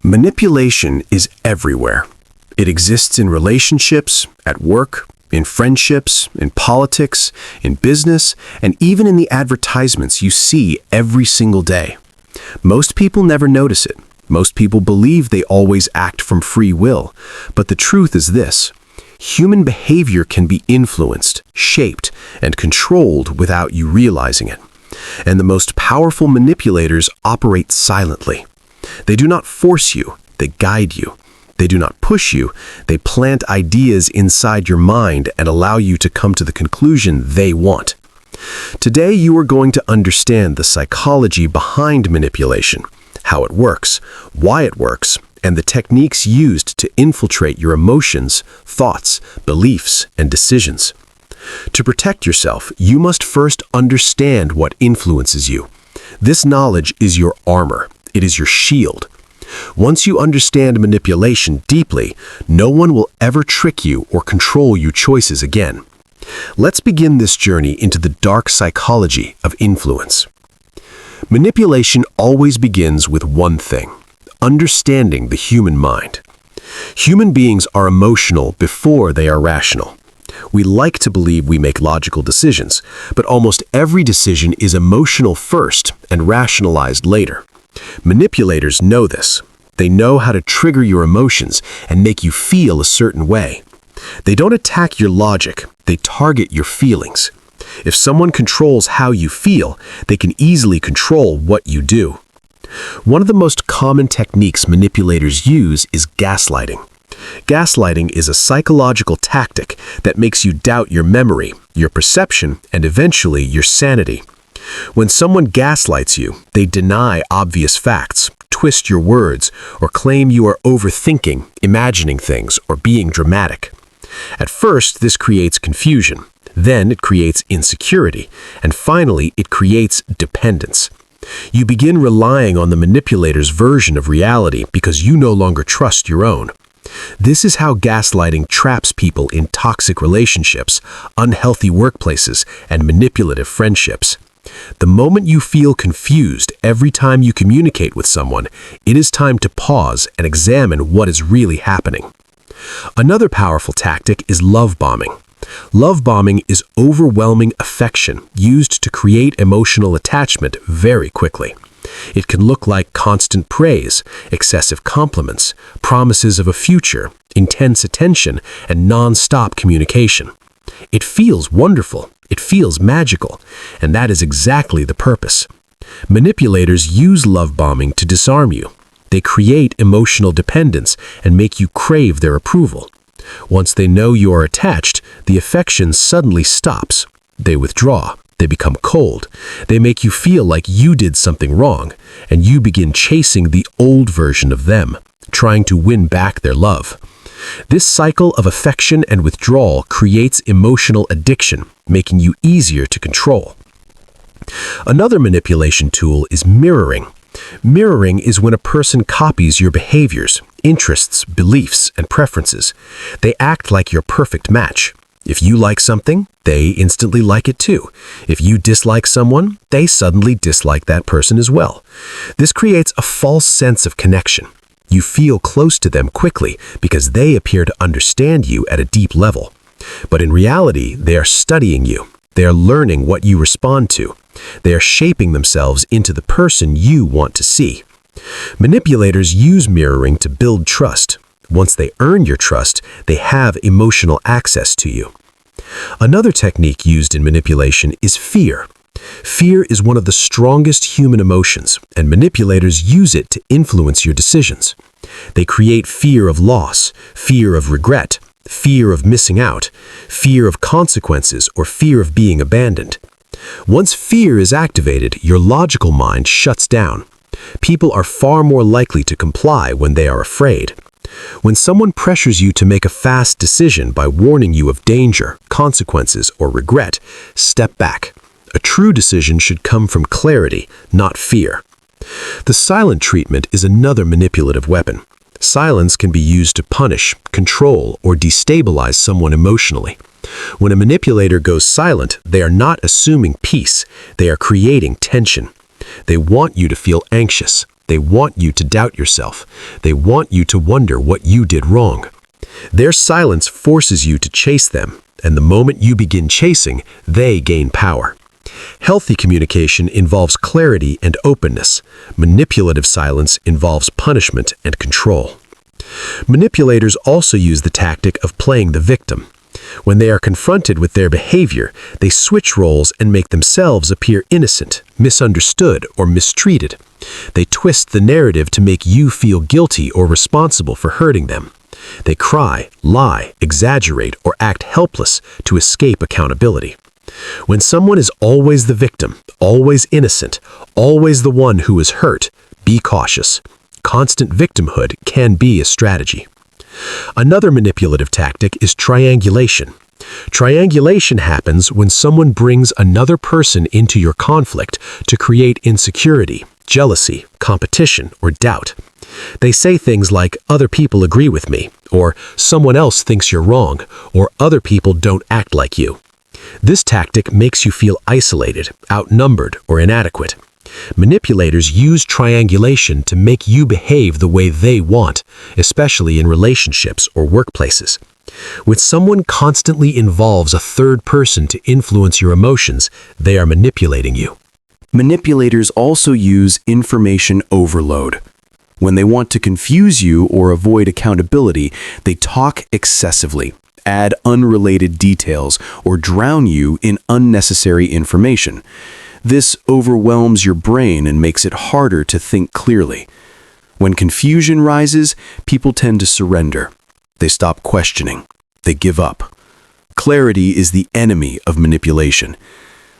Manipulation is everywhere. It exists in relationships, at work, in friendships, in politics, in business, and even in the advertisements you see every single day. Most people never notice it. Most people believe they always act from free will. But the truth is this: human behavior can be influenced, shaped, and controlled without you realizing it. And the most powerful manipulators operate silently. They do not force you, they guide you. They do not push you, they plant ideas inside your mind and allow you to come to the conclusion they want. Today you are going to understand the psychology behind manipulation, how it works, why it works, and the techniques used to infiltrate your emotions, thoughts, beliefs, and decisions. To protect yourself, you must first understand what influences you. This knowledge is your armor. It is your shield. Once you understand manipulation deeply, no one will ever trick you or control your choices again. Let's begin this journey into the dark psychology of influence. Manipulation always begins with one thing: understanding the human mind. Human beings are emotional before they are rational. We like to believe we make logical decisions, but almost every decision is emotional first and rationalized later. Manipulators know this. They know how to trigger your emotions and make you feel a certain way. They don't attack your logic, they target your feelings. If someone controls how you feel, they can easily control what you do. One of the most common techniques manipulators use is gaslighting. Gaslighting is a psychological tactic that makes you doubt your memory, your perception, and eventually your sanity. When someone gaslights you, they deny obvious facts, twist your words, or claim you are overthinking, imagining things, or being dramatic. At first, this creates confusion. Then it creates insecurity. And finally, it creates dependence. You begin relying on the manipulator's version of reality because you no longer trust your own. This is how gaslighting traps people in toxic relationships, unhealthy workplaces, and manipulative friendships. The moment you feel confused every time you communicate with someone, it is time to pause and examine what is really happening. Another powerful tactic is love bombing. Love bombing is overwhelming affection used to create emotional attachment very quickly. It can look like constant praise, excessive compliments, promises of a future, intense attention, and non-stop communication. It feels wonderful. It feels magical, and that is exactly the purpose. Manipulators use love bombing to disarm you. They create emotional dependence and make you crave their approval. Once they know you are attached, the affection suddenly stops. They withdraw. They become cold. They make you feel like you did something wrong, and you begin chasing the old version of them, trying to win back their love. This cycle of affection and withdrawal creates emotional addiction, making you easier to control. Another manipulation tool is mirroring. Mirroring is when a person copies your behaviors, interests, beliefs, and preferences. They act like your perfect match. If you like something, they instantly like it too. If you dislike someone, they suddenly dislike that person as well. This creates a false sense of connection. You feel close to them quickly because they appear to understand you at a deep level. But in reality, they are studying you. They are learning what you respond to. They are shaping themselves into the person you want to see. Manipulators use mirroring to build trust. Once they earn your trust, they have emotional access to you. Another technique used in manipulation is fear. Fear is one of the strongest human emotions, and manipulators use it to influence your decisions. They create fear of loss, fear of regret, fear of missing out, fear of consequences, or fear of being abandoned. Once fear is activated, your logical mind shuts down. People are far more likely to comply when they are afraid. When someone pressures you to make a fast decision by warning you of danger, consequences, or regret, step back. A true decision should come from clarity, not fear. The silent treatment is another manipulative weapon. Silence can be used to punish, control, or destabilize someone emotionally. When a manipulator goes silent, they are not assuming peace. They are creating tension. They want you to feel anxious. They want you to doubt yourself. They want you to wonder what you did wrong. Their silence forces you to chase them, and the moment you begin chasing, they gain power. Healthy communication involves clarity and openness. Manipulative silence involves punishment and control. Manipulators also use the tactic of playing the victim. When they are confronted with their behavior, they switch roles and make themselves appear innocent, misunderstood, or mistreated. They twist the narrative to make you feel guilty or responsible for hurting them. They cry, lie, exaggerate, or act helpless to escape accountability. When someone is always the victim, always innocent, always the one who is hurt, be cautious. Constant victimhood can be a strategy. Another manipulative tactic is triangulation. Triangulation happens when someone brings another person into your conflict to create insecurity, jealousy, competition, or doubt. They say things like, "Other people agree with me," or "Someone else thinks you're wrong," or "Other people don't act like you." This tactic makes you feel isolated, outnumbered, or inadequate. Manipulators use triangulation to make you behave the way they want, especially in relationships or workplaces. When someone constantly involves a third person to influence your emotions, they are manipulating you. Manipulators also use information overload. When they want to confuse you or avoid accountability, they talk excessively, add unrelated details, or drown you in unnecessary information. This overwhelms your brain and makes it harder to think clearly. When confusion rises, people tend to surrender. They stop questioning. They give up. Clarity is the enemy of manipulation.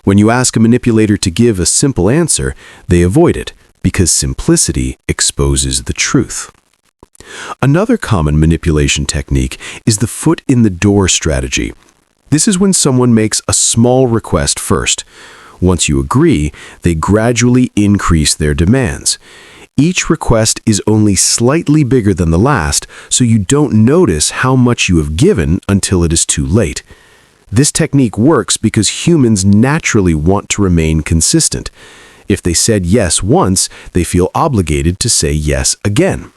When you ask a manipulator to give a simple answer, they avoid it because simplicity exposes the truth. Another common manipulation technique is the foot-in-the-door strategy. This is when someone makes a small request first. Once you agree, they gradually increase their demands. Each request is only slightly bigger than the last, so you don't notice how much you have given until it is too late. This technique works because humans naturally want to remain consistent. If they said yes once, they feel obligated to say yes again.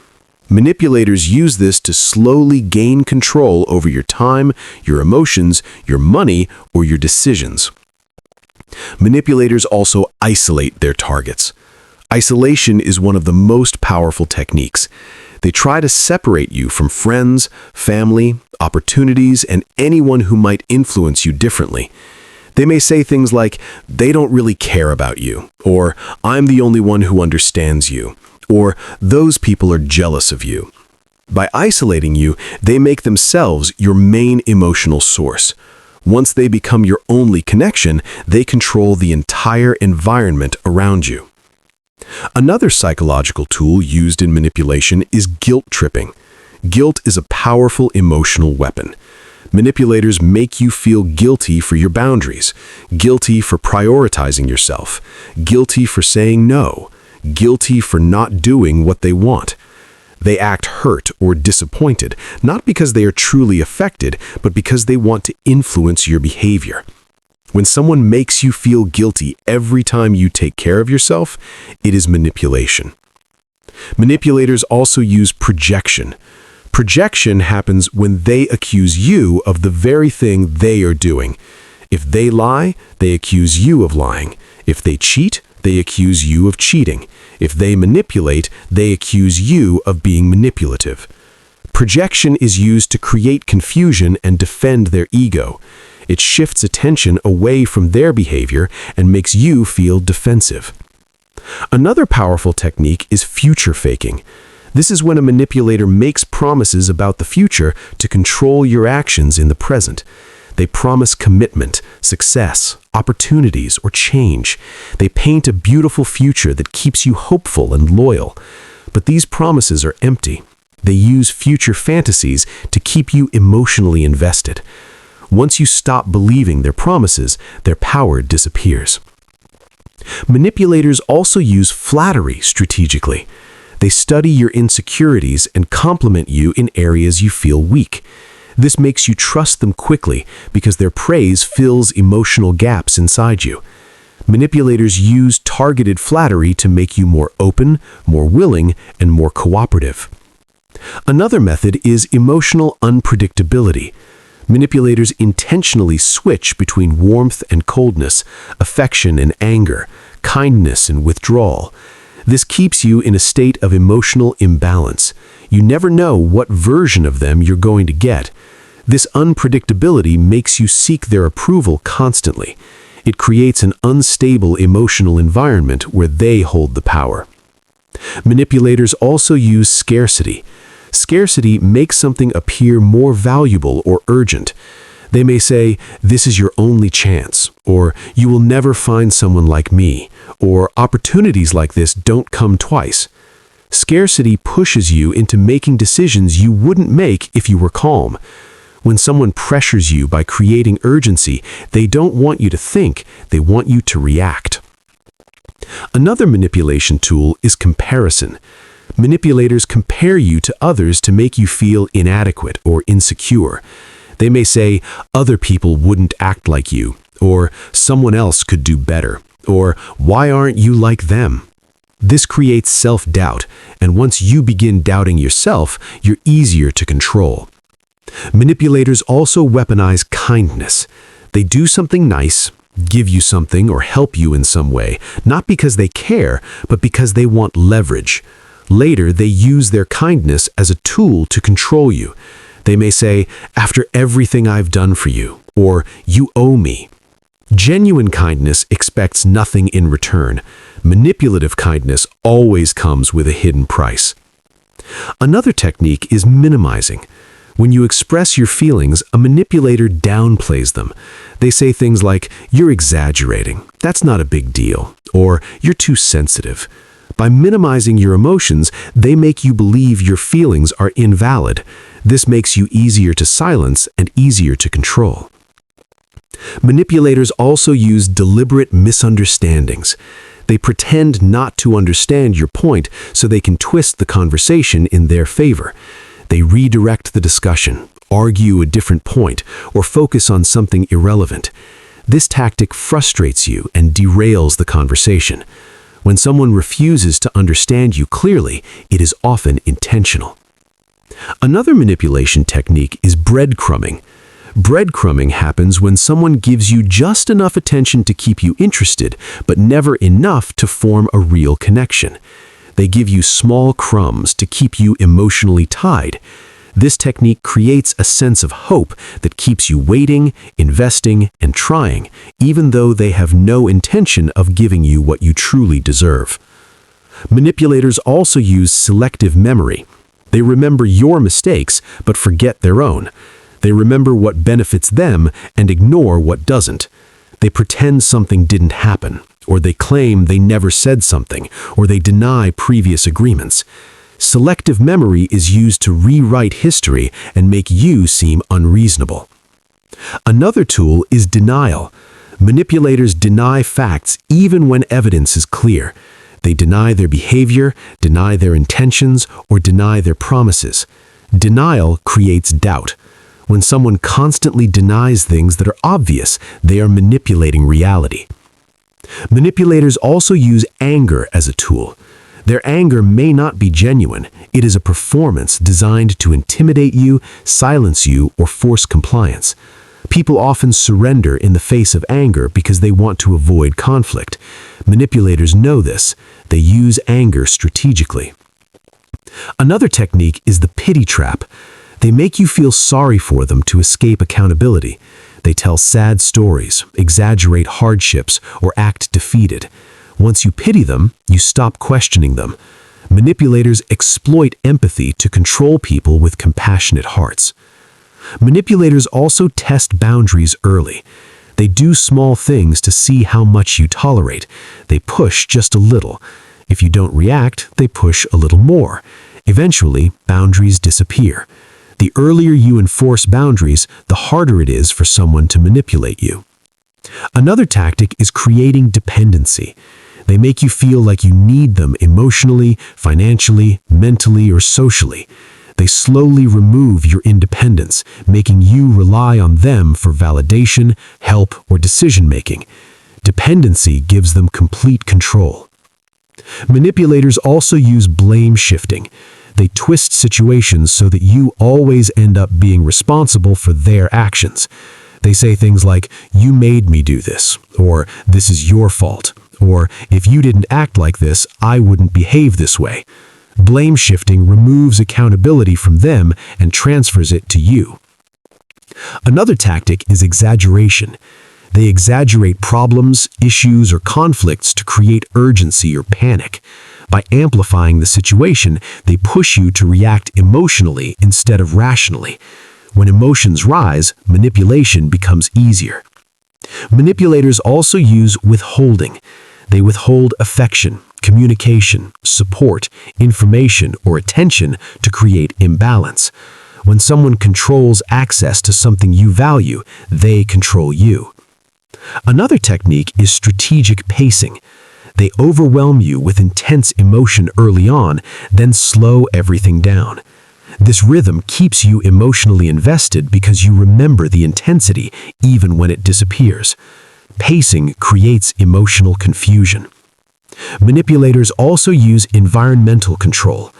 Manipulators use this to slowly gain control over your time, your emotions, your money, or your decisions. Manipulators also isolate their targets. Isolation is one of the most powerful techniques. They try to separate you from friends, family, opportunities, and anyone who might influence you differently. They may say things like, "They don't really care about you," or "I'm the only one who understands you," or "Those people are jealous of you." By isolating you, they make themselves your main emotional source. Once they become your only connection, they control the entire environment around you. Another psychological tool used in manipulation is guilt tripping. Guilt is a powerful emotional weapon. Manipulators make you feel guilty for your boundaries, guilty for prioritizing yourself, guilty for saying no, guilty for not doing what they want. They act hurt or disappointed, not because they are truly affected, but because they want to influence your behavior. When someone makes you feel guilty every time you take care of yourself, it is manipulation. Manipulators also use projection. Projection happens when they accuse you of the very thing they are doing. If they lie, they accuse you of lying. If they cheat, they accuse you of cheating. If they manipulate, they accuse you of being manipulative. Projection is used to create confusion and defend their ego. It shifts attention away from their behavior and makes you feel defensive. Another powerful technique is future faking. This is when a manipulator makes promises about the future to control your actions in the present. They promise commitment, success, opportunities, or change. They paint a beautiful future that keeps you hopeful and loyal. But these promises are empty. They use future fantasies to keep you emotionally invested. Once you stop believing their promises, their power disappears. Manipulators also use flattery strategically. They study your insecurities and compliment you in areas you feel weak. This makes you trust them quickly because their praise fills emotional gaps inside you. Manipulators use targeted flattery to make you more open, more willing, and more cooperative. Another method is emotional unpredictability. Manipulators intentionally switch between warmth and coldness, affection and anger, kindness and withdrawal. This keeps you in a state of emotional imbalance. You never know what version of them you're going to get. This unpredictability makes you seek their approval constantly. It creates an unstable emotional environment where they hold the power. Manipulators also use scarcity. Scarcity makes something appear more valuable or urgent. They may say, "This is your only chance," or "You will never find someone like me," or "Opportunities like this don't come twice." Scarcity pushes you into making decisions you wouldn't make if you were calm. When someone pressures you by creating urgency, they don't want you to think, they want you to react. Another manipulation tool is comparison. Manipulators compare you to others to make you feel inadequate or insecure. They may say, "Other people wouldn't act like you," or "Someone else could do better," or "Why aren't you like them?" This creates self-doubt, and once you begin doubting yourself, you're easier to control. Manipulators also weaponize kindness. They do something nice, give you something, or help you in some way, not because they care, but because they want leverage. Later, they use their kindness as a tool to control you. They may say, "After everything I've done for you," or "You owe me." Genuine kindness expects nothing in return. Manipulative kindness always comes with a hidden price. Another technique is minimizing. When you express your feelings, a manipulator downplays them. They say things like, "You're exaggerating. That's not a big deal," or "You're too sensitive." By minimizing your emotions, they make you believe your feelings are invalid. This makes you easier to silence and easier to control. Manipulators also use deliberate misunderstandings. They pretend not to understand your point so they can twist the conversation in their favor. They redirect the discussion, argue a different point, or focus on something irrelevant. This tactic frustrates you and derails the conversation. When someone refuses to understand you clearly, it is often intentional. Another manipulation technique is breadcrumbing. Breadcrumbing happens when someone gives you just enough attention to keep you interested, but never enough to form a real connection. They give you small crumbs to keep you emotionally tied. This technique creates a sense of hope that keeps you waiting, investing, and trying, even though they have no intention of giving you what you truly deserve. Manipulators also use selective memory. They remember your mistakes, but forget their own. They remember what benefits them and ignore what doesn't. They pretend something didn't happen, or they claim they never said something, or they deny previous agreements. Selective memory is used to rewrite history and make you seem unreasonable. Another tool is denial. Manipulators deny facts even when evidence is clear. They deny their behavior, deny their intentions, or deny their promises. Denial creates doubt. When someone constantly denies things that are obvious, they are manipulating reality. Manipulators also use anger as a tool. Their anger may not be genuine. It is a performance designed to intimidate you, silence you, or force compliance. People often surrender in the face of anger because they want to avoid conflict. Manipulators know this. They use anger strategically. Another technique is the pity trap. They make you feel sorry for them to escape accountability. They tell sad stories, exaggerate hardships, or act defeated. Once you pity them, you stop questioning them. Manipulators exploit empathy to control people with compassionate hearts. Manipulators also test boundaries early. They do small things to see how much you tolerate. They push just a little. If you don't react, they push a little more. Eventually, boundaries disappear. The earlier you enforce boundaries, the harder it is for someone to manipulate you. Another tactic is creating dependency. They make you feel like you need them emotionally, financially, mentally, or socially. They slowly remove your independence, making you rely on them for validation, help, or decision-making. Dependency gives them complete control. Manipulators also use blame shifting. They twist situations so that you always end up being responsible for their actions. They say things like, "You made me do this," or "This is your fault," or "If you didn't act like this, I wouldn't behave this way." Blame shifting removes accountability from them and transfers it to you. Another tactic is exaggeration. They exaggerate problems, issues, or conflicts to create urgency or panic. By amplifying the situation, they push you to react emotionally instead of rationally. When emotions rise, manipulation becomes easier. Manipulators also use withholding. They withhold affection, communication, support, information, or attention to create imbalance. When someone controls access to something you value, they control you. Another technique is strategic pacing. They overwhelm you with intense emotion early on, then slow everything down. This rhythm keeps you emotionally invested because you remember the intensity even when it disappears. Pacing creates emotional confusion. Manipulators also use environmental control.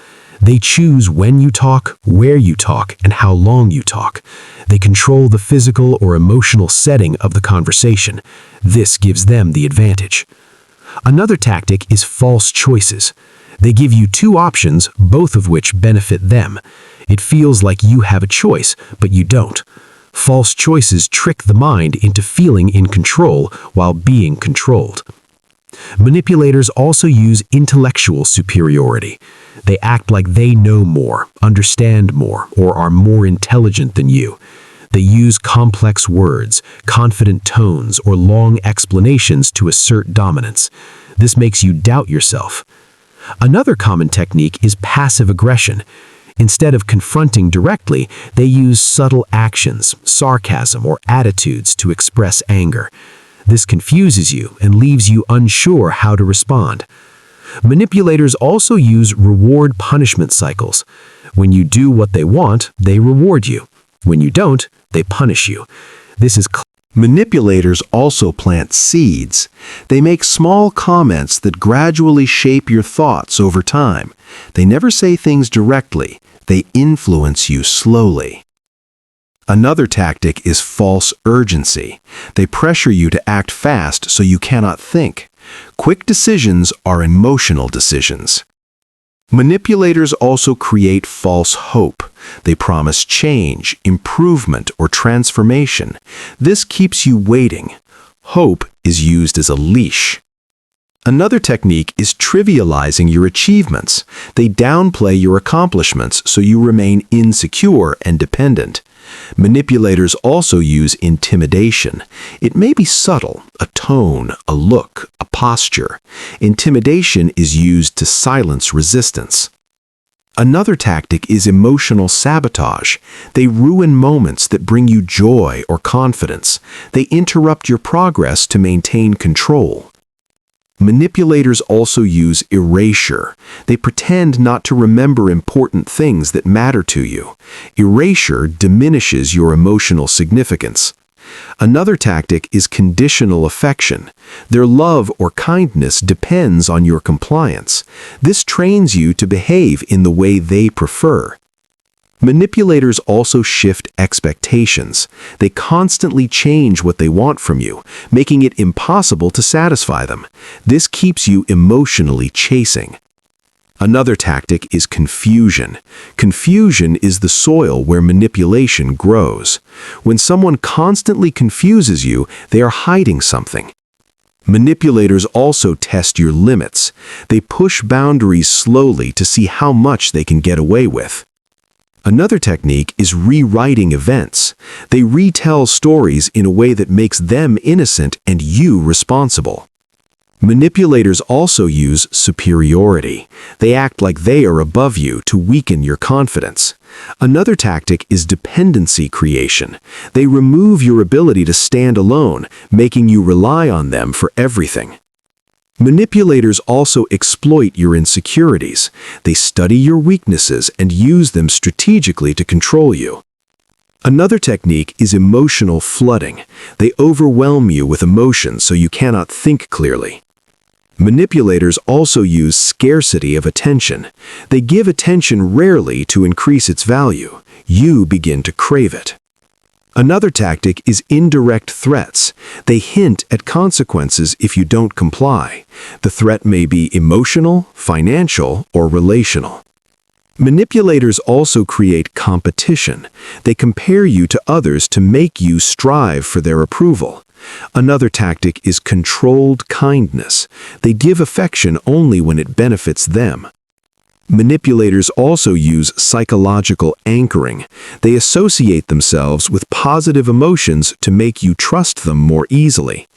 They choose when you talk, where you talk, and how long you talk. They control the physical or emotional setting of the conversation. This gives them the advantage. Another tactic is false choices. They give you two options, both of which benefit them. It feels like you have a choice, but you don't. False choices trick the mind into feeling in control while being controlled. Manipulators also use intellectual superiority. They act like they know more, understand more, or are more intelligent than you. They use complex words, confident tones, or long explanations to assert dominance. This makes you doubt yourself. Another common technique is passive aggression. Instead of confronting directly, they use subtle actions, sarcasm, or attitudes to express anger. This confuses you and leaves you unsure how to respond. Manipulators also use reward-punishment cycles. When you do what they want, they reward you. When you don't, they punish you. This is Manipulators also plant seeds. They make small comments that gradually shape your thoughts over time. They never say things directly. They influence you slowly. Another tactic is false urgency. They pressure you to act fast so you cannot think. Quick decisions are emotional decisions. Manipulators also create false hope. They promise change, improvement, or transformation. This keeps you waiting. Hope is used as a leash. Another technique is trivializing your achievements. They downplay your accomplishments so you remain insecure and dependent. Manipulators also use intimidation. It may be subtle, a tone, a look, a posture. Intimidation is used to silence resistance. Another tactic is emotional sabotage. They ruin moments that bring you joy or confidence. They interrupt your progress to maintain control. Manipulators also use erasure. They pretend not to remember important things that matter to you. Erasure diminishes your emotional significance. Another tactic is conditional affection. Their love or kindness depends on your compliance. This trains you to behave in the way they prefer. Manipulators also shift expectations. They constantly change what they want from you, making it impossible to satisfy them. This keeps you emotionally chasing. Another tactic is confusion. Confusion is the soil where manipulation grows. When someone constantly confuses you, they are hiding something. Manipulators also test your limits. They push boundaries slowly to see how much they can get away with. Another technique is rewriting events. They retell stories in a way that makes them innocent and you responsible. Manipulators also use superiority. They act like they are above you to weaken your confidence. Another tactic is dependency creation. They remove your ability to stand alone, making you rely on them for everything. Manipulators also exploit your insecurities. They study your weaknesses and use them strategically to control you. Another technique is emotional flooding. They overwhelm you with emotions so you cannot think clearly. Manipulators also use scarcity of attention. They give attention rarely to increase its value. You begin to crave it. Another tactic is indirect threats. They hint at consequences if you don't comply. The threat may be emotional, financial, or relational. Manipulators also create competition. They compare you to others to make you strive for their approval. Another tactic is controlled kindness. They give affection only when it benefits them. Manipulators also use psychological anchoring. They associate themselves with positive emotions to make you trust them more easily.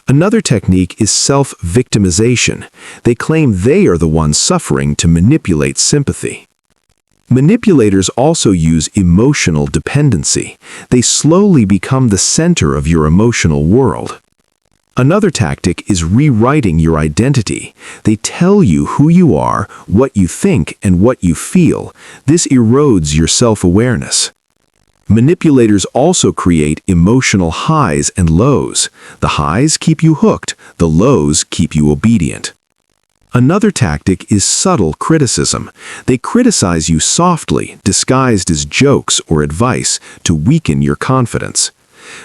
Another technique is self-victimization. They claim they are the ones suffering to manipulate sympathy. Manipulators also use emotional dependency. They slowly become the center of your emotional world. Another tactic is rewriting your identity. They tell you who you are, what you think, and what you feel. This erodes your self-awareness. Manipulators also create emotional highs and lows. The highs keep you hooked, the lows keep you obedient. Another tactic is subtle criticism. They criticize you softly, disguised as jokes or advice, to weaken your confidence.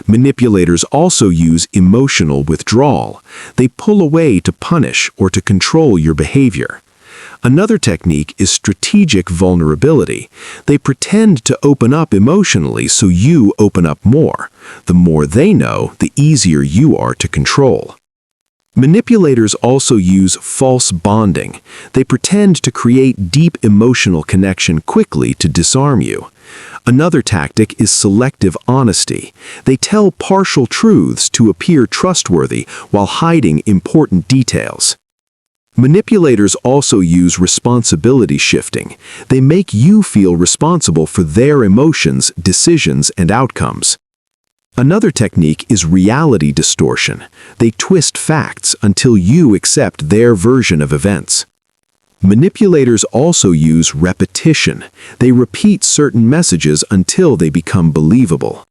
Manipulators also use emotional withdrawal. They pull away to punish or to control your behavior. Another technique is strategic vulnerability. They pretend to open up emotionally so you open up more. The more they know, the easier you are to control. Manipulators also use false bonding. They pretend to create deep emotional connection quickly to disarm you. Another tactic is selective honesty. They tell partial truths to appear trustworthy while hiding important details. Manipulators also use responsibility shifting. They make you feel responsible for their emotions, decisions, and outcomes. Another technique is reality distortion. They twist facts until you accept their version of events. Manipulators also use repetition. They repeat certain messages until they become believable.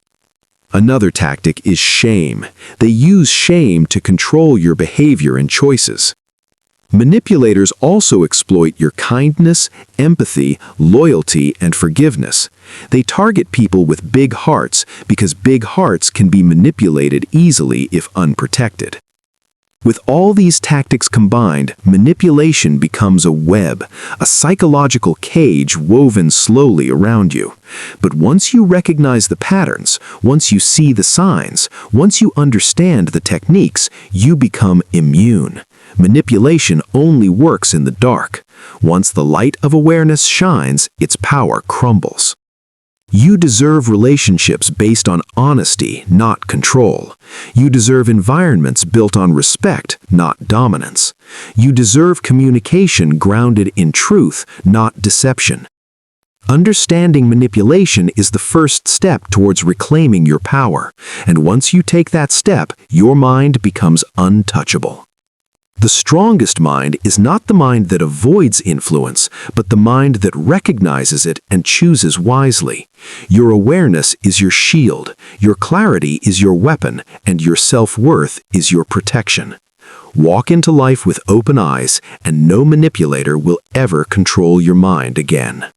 Another tactic is shame. They use shame to control your behavior and choices. Manipulators also exploit your kindness, empathy, loyalty, and forgiveness. They target people with big hearts because big hearts can be manipulated easily if unprotected. With all these tactics combined, manipulation becomes a web, a psychological cage woven slowly around you. But once you recognize the patterns, once you see the signs, once you understand the techniques, you become immune. Manipulation only works in the dark. Once the light of awareness shines, its power crumbles. You deserve relationships based on honesty, not control. You deserve environments built on respect, not dominance. You deserve communication grounded in truth, not deception. Understanding manipulation is the first step towards reclaiming your power, and once you take that step, your mind becomes untouchable. The strongest mind is not the mind that avoids influence, but the mind that recognizes it and chooses wisely. Your awareness is your shield, your clarity is your weapon, and your self-worth is your protection. Walk into life with open eyes, and no manipulator will ever control your mind again.